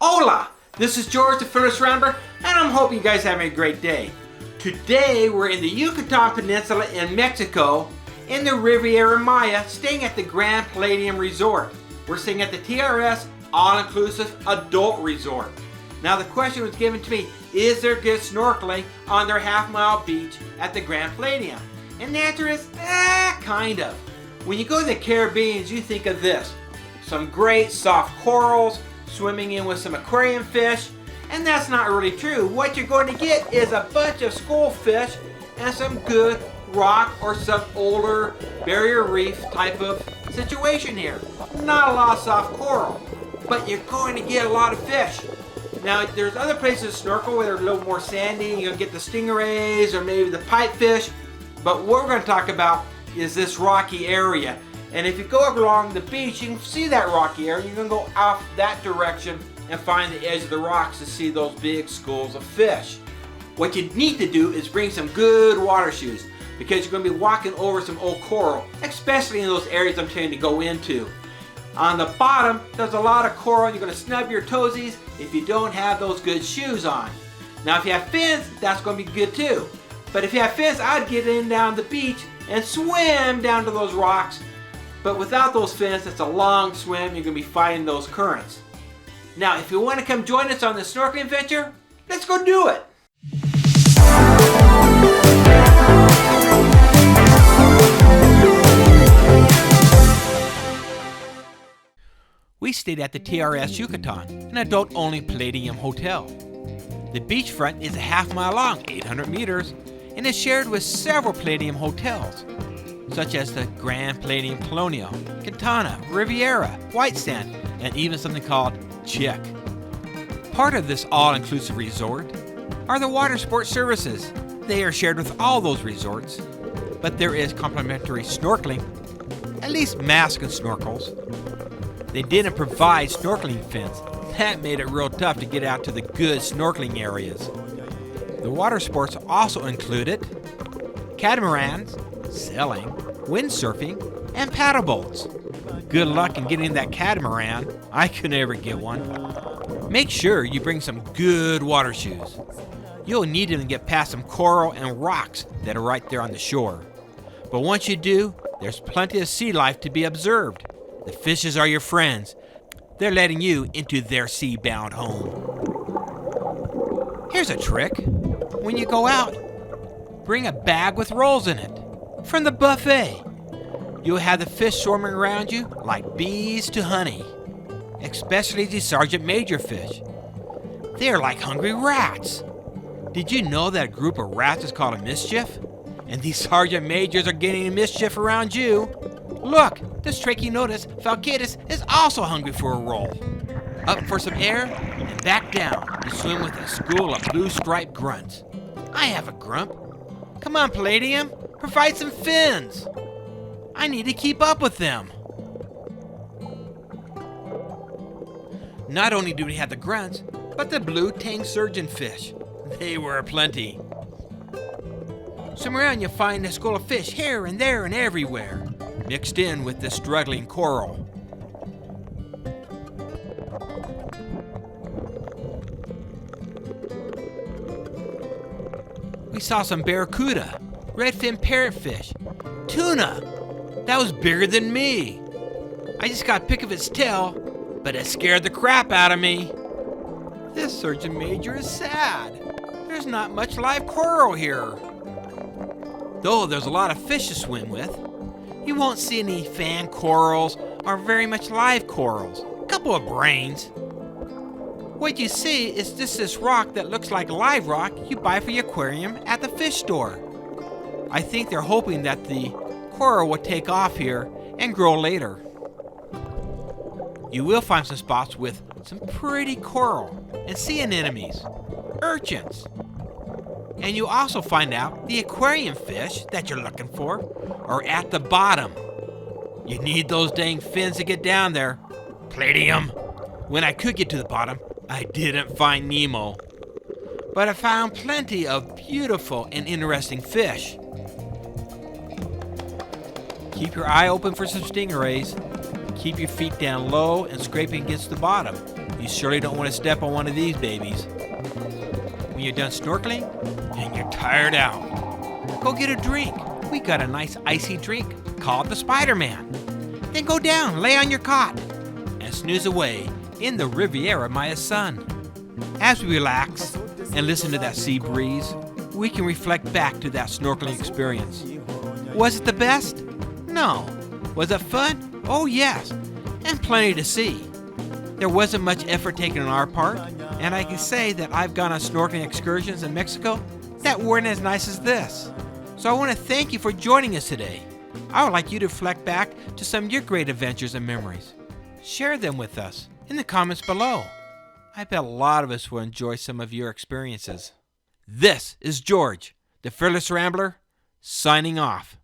Hola! This is George the Fearless Rambler, and I'm hoping you guys are having a great day. Today we're in the Yucatan Peninsula in Mexico, in the Riviera Maya, staying at the Grand Palladium Resort. We're staying at the TRS All-Inclusive Adult Resort. Now the question was given to me, is there good snorkeling on their half-mile beach at the Grand Palladium? And the answer is, kind of. When you go to the Caribbean, you think of this. Some great soft corals, swimming in with some aquarium fish, and that's not really true. What you're going to get is a bunch of schoolfish and some good rock or some older barrier reef type of situation here. Not a lot of soft coral, but you're going to get a lot of fish. Now there's other places to snorkel where they're a little more sandy, you'll get the stingrays or maybe the pipefish, but what we're going to talk about is this rocky area. And if you go along the beach, you can see that rocky area. You're going to go off that direction and find the edge of the rocks to see those big schools of fish. What you need to do is bring some good water shoes because you're going to be walking over some old coral, especially in those areas I'm telling you to go into. On the bottom, there's a lot of coral. You're going to snub your toesies if you don't have those good shoes on. Now if you have fins, that's going to be good too. But if you have fins, I'd get in down the beach and swim down to those rocks. But without those fins, it's a long swim. You're going to be fighting those currents. Now, if you want to come join us on this snorkeling adventure, let's go do it. We stayed at the TRS Yucatan, an adult-only Palladium Hotel. The beachfront is a half-mile long, 800 meters, and is shared with several Palladium hotels, such as the Grand Palladium Colonial, Quintana, Riviera, White Sand, and even something called Chick. Part of this all-inclusive resort are the water sports services. They are shared with all those resorts, but there is complimentary snorkeling, at least mask and snorkels. They didn't provide snorkeling fins. That made it real tough to get out to the good snorkeling areas. The water sports also included catamarans, sailing, windsurfing, and paddle boats. Good luck in getting that catamaran. I could never get one. Make sure you bring some good water shoes. You'll need them to get past some coral and rocks that are right there on the shore. But once you do, there's plenty of sea life to be observed. The fishes are your friends. They're letting you into their sea-bound home. Here's a trick. When you go out, bring a bag with rolls in it from the buffet. You'll have the fish swarming around you like bees to honey, especially the Sergeant Major fish. They are like hungry rats. Did you know that a group of rats is called a mischief? And these Sergeant Majors are getting mischief around you. Look, this Trachinotis falcatus is also hungry for a roll. Up for some air and back down to swim with a school of blue-striped grunts. I have a grump. Come on, Palladium, provide some fins. I need to keep up with them. Not only do we have the grunts, but the blue tang surgeon fish. They were aplenty. Somewhere around you'll find a school of fish here and there and everywhere, mixed in with the struggling coral. We saw some barracuda, redfin parrotfish, tuna. That was bigger than me. I just got a pick of its tail, but it scared the crap out of me. This Sergeant Major is sad. There's not much live coral here. Though there's a lot of fish to swim with, you won't see any fan corals or very much live corals. A couple of brains. What you see is just this rock that looks like live rock you buy for your aquarium at the fish store. I think they're hoping that the coral will take off here and grow later. You will find some spots with some pretty coral and sea anemones, urchins. And you also find out the aquarium fish that you're looking for are at the bottom. You need those dang fins to get down there. Palladium. When I could get to the bottom, I didn't find Nemo. But I found plenty of beautiful and interesting fish. Keep your eye open for some stingrays. Keep your feet down low and scraping against the bottom. You surely don't want to step on one of these babies. When you're done snorkeling and you're tired out, go get a drink. We got a nice icy drink called the Spider-Man. Then go down, lay on your cot, and snooze away in the Riviera Maya sun. As we relax and listen to that sea breeze, we can reflect back to that snorkeling experience. Was it the best? No. Was it fun? Oh yes, and plenty to see. There wasn't much effort taken on our part, and I can say that I've gone on snorkeling excursions in Mexico that weren't as nice as this. So I want to thank you for joining us today. I would like you to reflect back to some of your great adventures and memories. Share them with us in the comments below. I bet a lot of us will enjoy some of your experiences. This is George, the Fearless Rambler, signing off.